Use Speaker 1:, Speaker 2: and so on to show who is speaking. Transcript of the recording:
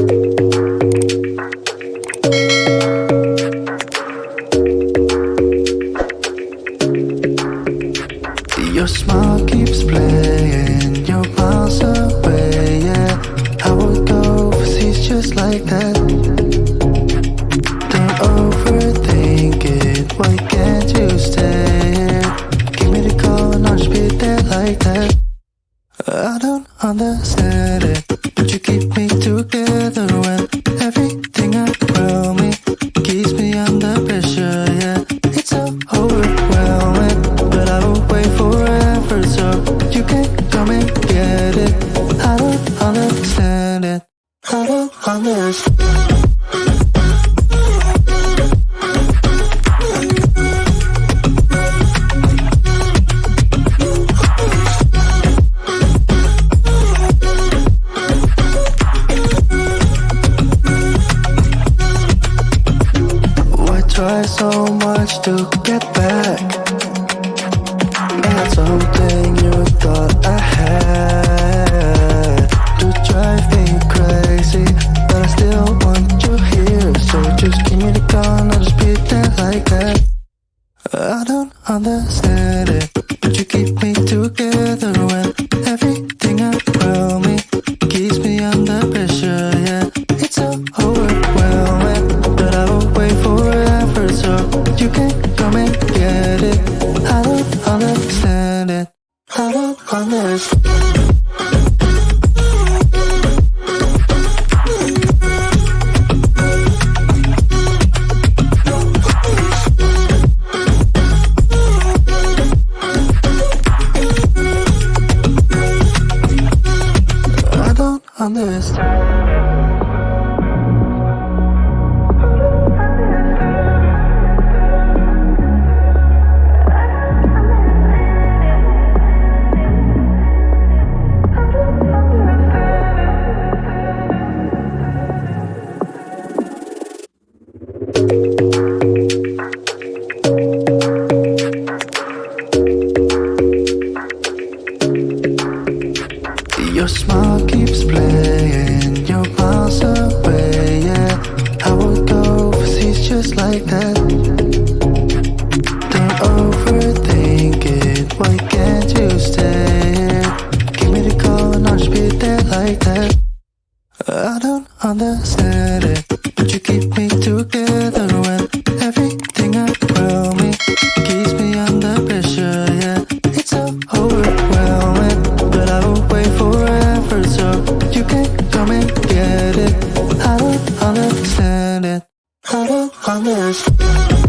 Speaker 1: Your smile keeps playing, you're miles away, yeah. I would go overseas just like that. Don't overthink it, why can't you stay here? Give me the call and I'll just be there like that. I don't understand it, but you keep me together when everything around me keeps me under pressure, yeah. It's so overwhelming, but I will wait forever so you can come and get it. I don't understand it, I don't understand. Try so much to get back. That's something you thought I had to drive me crazy, but I still want you here. So just give me the call and I'll just be there like that. I don't understand it, but you keep me together when everything around me keeps me under pressure, yeah. It's so overwhelming, but I will wait forever so you can come and get it. I don't understand it, I don't understand. I don't understand. Your smile keeps playing, you're miles away, yeah. I would go overseas just like that. Don't overthink it, why can't you stay here? Give me the call and I'll just be there like that. I don't understand it, but you keep me together when everything around me keeps me under pressure, yeah. It's so overwhelming, but I will wait forever so you can come and get it. I don't understand it, I don't understand.